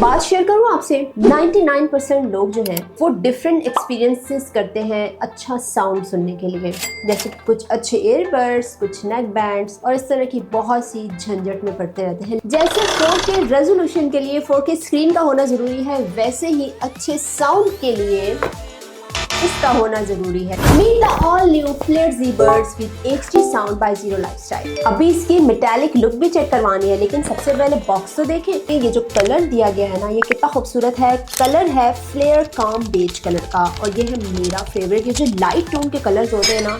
बात शेयर करूँ आपसे, 99% लोग जो हैं वो डिफरेंट एक्सपीरियंसेस करते हैं अच्छा साउंड सुनने के लिए, जैसे कुछ अच्छे ईयरबड्स, कुछ नेक बैंड्स और इस तरह की बहुत सी झंझट में पड़ते रहते हैं। जैसे 4K रेजोल्यूशन के लिए 4K स्क्रीन का होना जरूरी है, वैसे ही अच्छे साउंड के लिए इसका होना जरूरी है। Meet the all new flair zbirds with HD sound by zero lifestyle. अभी इसकी मेटालिक लुक भी चेक करवानी है, लेकिन सबसे पहले बॉक्स तो देखें। ये जो कलर दिया गया है ना, ये कितना खूबसूरत है। कलर है फ्लेयर काम बेज कलर का और ये है मेरा फेवरेट। ये जो लाइट टोन के कलर्स होते हैं ना,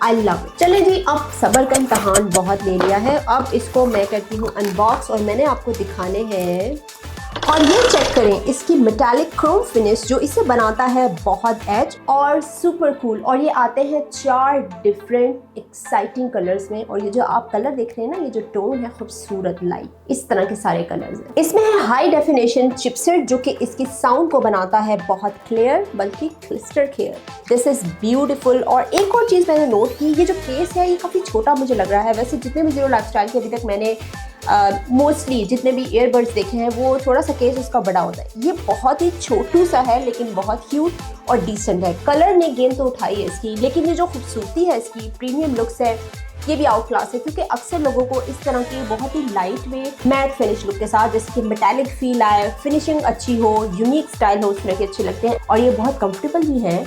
आई लव इट। चले जी, अब सबर का इम्तहान बहुत ले लिया है, अब इसको मैं करती हूँ अनबॉक्स और मैंने आपको दिखाने हैं। और ये चेक करें इसकी मेटालिक क्रोम फिनिश जो इसे बनाता है बहुत एज और सुपर कूल। और ये आते हैं 4 डिफरेंट एक्साइटिंग कलर्स में। और ये जो आप कलर देख रहे हैं ना, ये जो टोन है खूबसूरत लाइट, इस तरह के सारे कलर्स हैं। इसमें है हाई डेफिनेशन चिपसेट जो कि इसकी साउंड को बनाता है बहुत क्लियर, बल्कि crystal clear. This is beautiful. और एक और चीज़ मैंने नोट की, ये जो केस है ये काफ़ी छोटा मुझे लग रहा है। वैसे जितने भी ज़ीरो लाइफस्टाइल के अभी तक मैंने मोस्टली जितने भी ईयरबड्स देखे हैं वो थोड़ा सा केस उसका बड़ा होता है। ये बहुत ही छोटू सा है लेकिन बहुत क्यूट और डिसेंट है। कलर ने गेंद तो उठाई है इसकी, लेकिन ये जो खूबसूरती है इसकी, प्रीमियम लुक्स है, ये भी आउट क्लास है। क्योंकि अक्सर लोगों को इस तरह की बहुत ही light weight matte finish look के साथ, जैसे कि मेटालिक फील आए, फिनिशिंग अच्छी हो, यूनिक स्टाइल हो, उसमें अच्छे लगते हैं। और ये बहुत कंफर्टेबल भी है,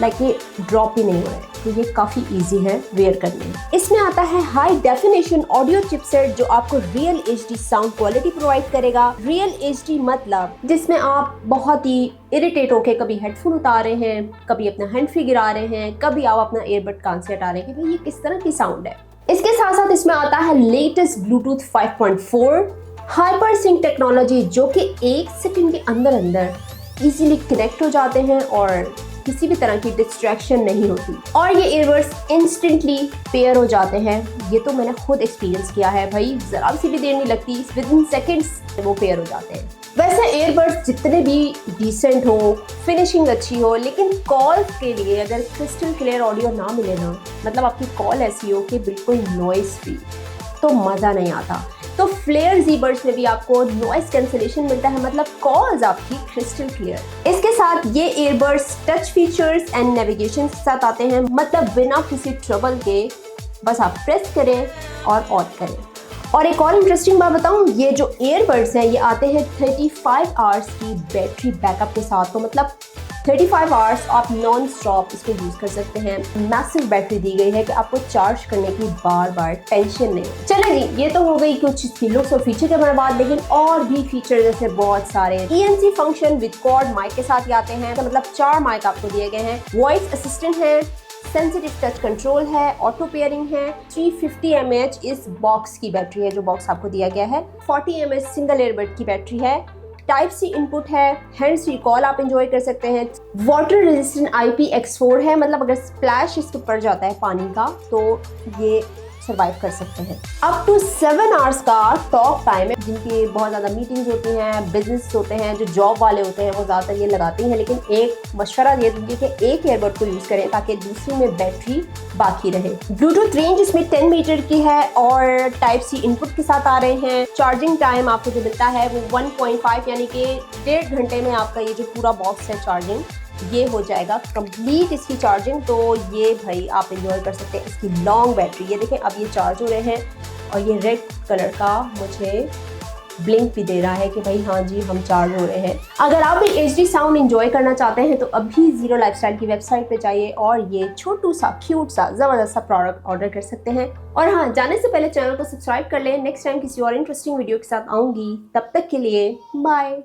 लाइक ये ड्रॉप ही नहीं हो रहा है, तो ये काफ़ी इजी है वेयर करने में। इसमें आता है हाई डेफिनेशन ऑडियो चिपसेट जो आपको real HD sound quality provide करेगा। रियल HD मतलब जिसमें आप बहुत ही इरिटेट होके कभी हेडफोन उतार रहे हैं, कभी अपना हैंड फ्री गिरा रहे हैं, कभी आप अपना ईयरबड कान से हटा रहे हैं कि भाई ये किस तरह की साउंड है। इसके साथ साथ इसमें आता है latest Bluetooth 5.4 hyper sync technology जो कि 1 सेकंड के अंदर इजीली कनेक्ट हो जाते हैं और किसी भी तरह की डिस्ट्रैक्शन नहीं होती। और ये ईयरबड्स इंस्टेंटली पेयर हो जाते हैं। ये तो मैंने खुद एक्सपीरियंस किया है भाई, जरा सी भी देर नहीं लगती, विदिन सेकंड्स वो पेयर हो जाते हैं। वैसे ईयरबड्स जितने भी डिसेंट हो, फिनिशिंग अच्छी हो, लेकिन कॉल्स के लिए अगर क्रिस्टल क्लियर ऑडियो ना मिले ना, मतलब आपकी कॉल ऐसी हो कि बिल्कुल नॉइस फ्री, तो मज़ा नहीं आता। तो फ्लेयर ज़ीबर्ड्स में भी आपको नॉइस कैंसिलेशन मिलता है, मतलब कॉल्स आपकी क्रिस्टल क्लियर। इसके साथ ये earbuds touch features and navigation के साथ आते हैं, मतलब बिना किसी ट्रबल के बस आप प्रेस करें और ऑन करें। और एक और इंटरेस्टिंग बात बताऊं, ये जो ईयरबड्स हैं ये आते हैं 35 आवर्स की बैटरी बैकअप के साथ। तो मतलब 35 आवर्स आप नॉन स्टॉप इसको यूज़ कर सकते हैं। मैसिव बैटरी दी गई है कि आपको चार्ज करने की बार बार टेंशन नहीं। चले जी, ये तो हो गई कुछ इसकी लुक्स और फीचर के बारे में बात, लेकिन और भी फीचर जैसे बहुत सारे ENC function with cord mic के साथ ही आते हैं। तो मतलब 4 माइक आपको दिए गए हैं, वॉइस असिस्टेंट है, सेंसिटिव टच कंट्रोल है, ऑटो पेयरिंग है। 350 mAh इस बॉक्स की बैटरी है जो बॉक्स आपको दिया गया है। 40 mAh सिंगल ईयरबड की बैटरी है। टाइप C इनपुट है, हैंड्स फ्री कॉल आप एंजॉय कर सकते हैं। वाटर रेजिस्टेंट IPX4 है, मतलब अगर स्प्लैश इसके ऊपर जाता है पानी का तो ये सर्वाइव कर सकते हैं। अप टू 7 आवर्स का टॉक टाइम है। जिनकी बहुत ज़्यादा मीटिंग्स होती हैं, बिजनेस होते हैं, जो जॉब वाले होते हैं वो ज़्यादातर ये लगाते हैं, लेकिन एक मशवरा ये दूंगी कि एक ईयरबड को यूज़ करें ताकि दूसरी में बैटरी बाकी रहे। ब्लूटूथ रेंज इसमें 10 मीटर की है और टाइप C इनपुट के साथ आ रहे हैं। चार्जिंग टाइम आपको जो मिलता है वो 1.5 यानी कि 1.5 घंटे में आपका ये जो पूरा बॉक्स है चार्जिंग, ये हो जाएगा कंप्लीट इसकी चार्जिंग। तो ये भाई आप एंजॉय कर सकते हैं इसकी लॉन्ग बैटरी। ये देखें अब ये चार्ज हो रहे हैं और ये रेड कलर का मुझे ब्लिंक भी दे रहा है कि भाई हाँ जी हम चार्ज हो रहे हैं। अगर आप भी HD साउंड एंजॉय करना चाहते हैं तो अभी ज़ीरो लाइफस्टाइल की वेबसाइट पे जाइए और ये छोटू सा क्यूट सा ज़बरदस्त सा प्रोडक्ट ऑर्डर कर सकते हैं। और हाँ, जाने से पहले चैनल को सब्सक्राइब कर लें। नेक्स्ट टाइम किसी और इंटरेस्टिंग वीडियो के साथ आऊँगी, तब तक के लिए बाय।